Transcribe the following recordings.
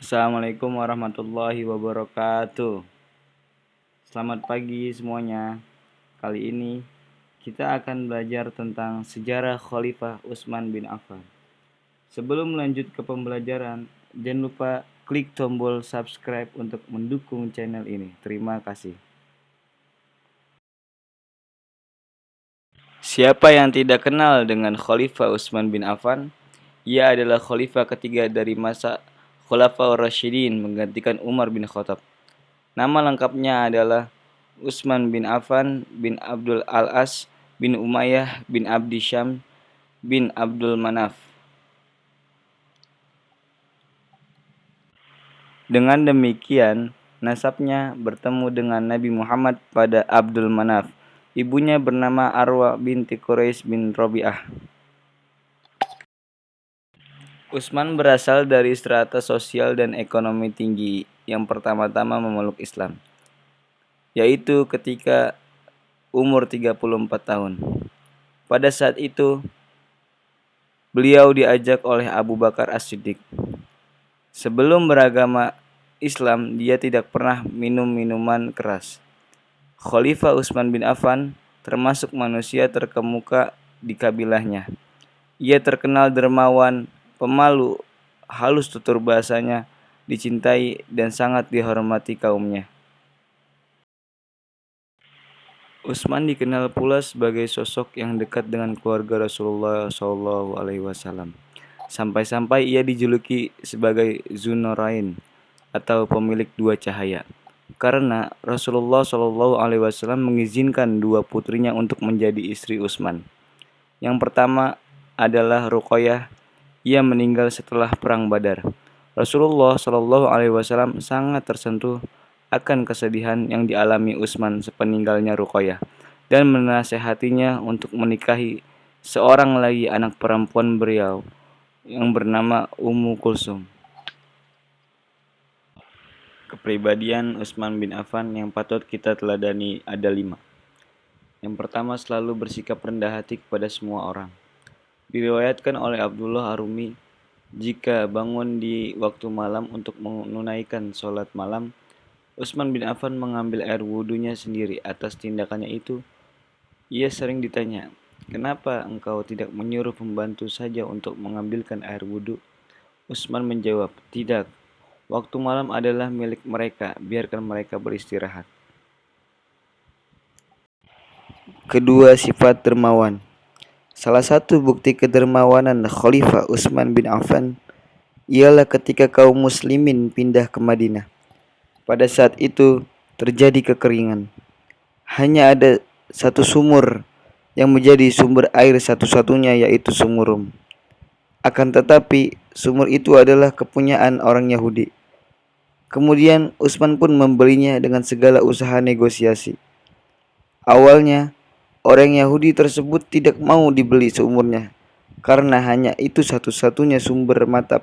Assalamualaikum warahmatullahi wabarakatuh. Selamat pagi semuanya. Kali ini kita akan belajar tentang sejarah Khalifah Utsman bin Affan. Sebelum lanjut ke pembelajaran, jangan lupa klik tombol subscribe untuk mendukung channel ini. Terima kasih. Siapa yang tidak kenal dengan Khalifah Utsman bin Affan? Ia adalah khalifah ketiga dari masa Khulafaur Rasyidin menggantikan Umar bin Khattab. Nama lengkapnya adalah Utsman bin Affan bin Abdul Al-As bin Umayyah bin Abdi Syams bin Abdul Manaf. Dengan demikian, nasabnya bertemu dengan Nabi Muhammad pada Abdul Manaf. Ibunya bernama Arwa binti Quraisy bin Rabi'ah. Utsman berasal dari strata sosial dan ekonomi tinggi yang pertama-tama memeluk Islam, yaitu ketika umur 34 tahun. Pada saat itu, beliau diajak oleh Abu Bakar As-Siddiq. Sebelum beragama Islam, dia tidak pernah minum minuman keras. Khalifah Utsman bin Affan termasuk manusia terkemuka di kabilahnya. Ia terkenal dermawan, pemalu, halus tutur bahasanya, dicintai dan sangat dihormati kaumnya. Utsman dikenal pula sebagai sosok yang dekat dengan keluarga Rasulullah SAW. Sampai-sampai ia dijuluki sebagai Dzunurain atau pemilik dua cahaya, karena Rasulullah SAW mengizinkan dua putrinya untuk menjadi istri Utsman. Yang pertama adalah Ruqayyah. Ia meninggal setelah perang Badar. Rasulullah SAW sangat tersentuh akan kesedihan yang dialami Utsman sepeninggalnya Ruqayyah dan menasehatinya untuk menikahi seorang lagi anak perempuan beliau yang bernama Ummu Kulsum. Kepribadian Utsman bin Affan yang patut kita teladani ada 5. Yang pertama, selalu bersikap rendah hati kepada semua orang. Diriwayatkan oleh Abdullah Ar-Rumi, jika bangun di waktu malam untuk menunaikan sholat malam, Utsman bin Affan mengambil air wudhunya sendiri. Atas tindakannya itu, ia sering ditanya, "Kenapa engkau tidak menyuruh pembantu saja untuk mengambilkan air wudhu?" Utsman menjawab, "Tidak, waktu malam adalah milik mereka, biarkan mereka beristirahat." Kedua, sifat dermawan. Salah satu bukti kedermawanan Khalifah Utsman bin Affan ialah ketika kaum muslimin pindah ke Madinah. Pada saat itu terjadi kekeringan. Hanya ada satu sumur yang menjadi sumber air satu-satunya, yaitu sumur Rum. Akan tetapi sumur itu adalah kepunyaan orang Yahudi. Kemudian Utsman pun membelinya dengan segala usaha negosiasi. Awalnya orang Yahudi tersebut tidak mau dibeli sumurnya karena hanya itu satu-satunya sumber mata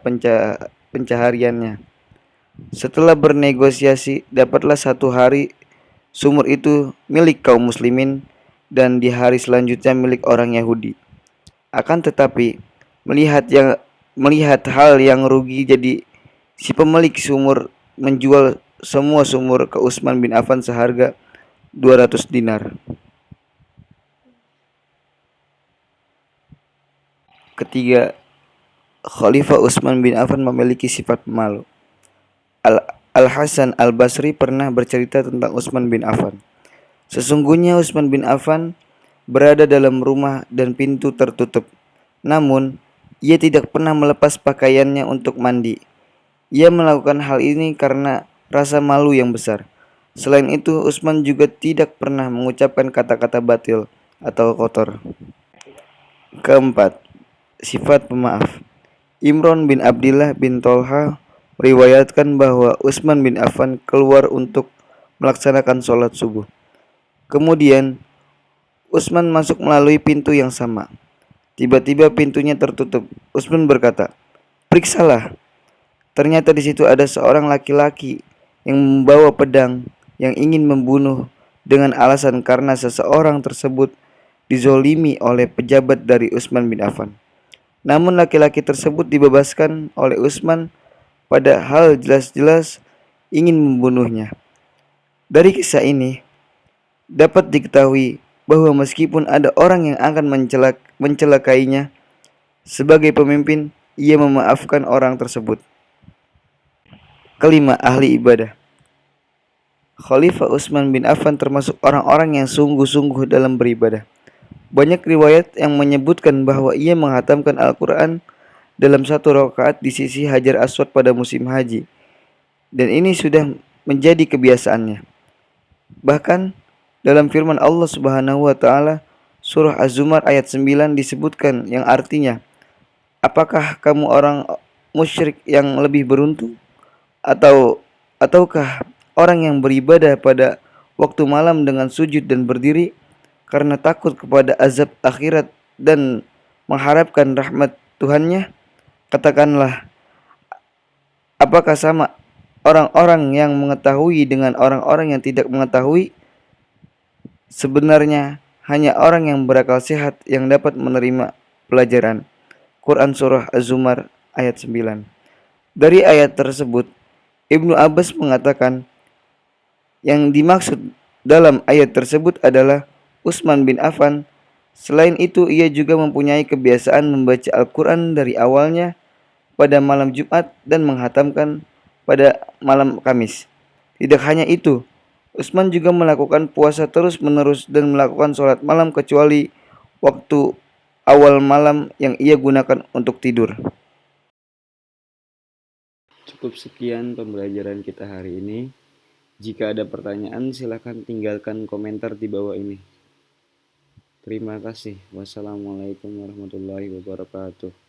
pencahariannya. Setelah bernegosiasi, dapatlah satu hari sumur itu milik kaum muslimin dan di hari selanjutnya milik orang Yahudi. Akan tetapi melihat hal yang rugi, jadi si pemilik sumur menjual semua sumur ke Utsman bin Affan seharga 200 dinar. Ketiga, Khalifah Utsman bin Affan memiliki sifat pemalu. Al-Hasan Al-Basri pernah bercerita tentang Utsman bin Affan. Sesungguhnya Utsman bin Affan berada dalam rumah dan pintu tertutup. Namun, ia tidak pernah melepas pakaiannya untuk mandi. Ia melakukan hal ini karena rasa malu yang besar. Selain itu, Utsman juga tidak pernah mengucapkan kata-kata batil atau kotor. Keempat, sifat pemaaf. Imron bin Abdillah bin Tolha meriwayatkan bahwa Utsman bin Affan keluar untuk melaksanakan sholat subuh. Kemudian, Utsman masuk melalui pintu yang sama. Tiba-tiba pintunya tertutup. Utsman berkata, "Periksalah." Ternyata di situ ada seorang laki-laki yang membawa pedang yang ingin membunuh dengan alasan karena seseorang tersebut dizolimi oleh pejabat dari Utsman bin Affan. Namun laki-laki tersebut dibebaskan oleh Utsman padahal jelas-jelas ingin membunuhnya. Dari kisah ini dapat diketahui bahwa meskipun ada orang yang akan mencelakainya, sebagai pemimpin ia memaafkan orang tersebut. Kelima, ahli ibadah. Khalifah Utsman bin Affan termasuk orang-orang yang sungguh-sungguh dalam beribadah. Banyak riwayat yang menyebutkan bahwa ia menghatamkan Al-Quran dalam satu rakaat di sisi Hajar Aswad pada musim haji, dan ini sudah menjadi kebiasaannya. Bahkan dalam firman Allah Subhanahu wa taala surah Az-Zumar ayat 9 disebutkan yang artinya, apakah kamu orang musyrik yang lebih beruntung ataukah orang yang beribadah pada waktu malam dengan sujud dan berdiri karena takut kepada azab akhirat dan mengharapkan rahmat Tuhannya? Katakanlah, apakah sama orang-orang yang mengetahui dengan orang-orang yang tidak mengetahui? Sebenarnya hanya orang yang berakal sehat yang dapat menerima pelajaran. Quran Surah Az-Zumar ayat 9. Dari ayat tersebut, Ibnu Abbas mengatakan yang dimaksud dalam ayat tersebut adalah Utsman bin Affan. Selain itu, ia juga mempunyai kebiasaan membaca Al-Quran dari awalnya pada malam Jumat dan menghatamkan pada malam Kamis. Tidak hanya itu, Utsman juga melakukan puasa terus-menerus dan melakukan sholat malam kecuali waktu awal malam yang ia gunakan untuk tidur. Cukup sekian pembelajaran kita hari ini. Jika ada pertanyaan, silakan tinggalkan komentar di bawah ini. Terima kasih. Wassalamualaikum warahmatullahi wabarakatuh.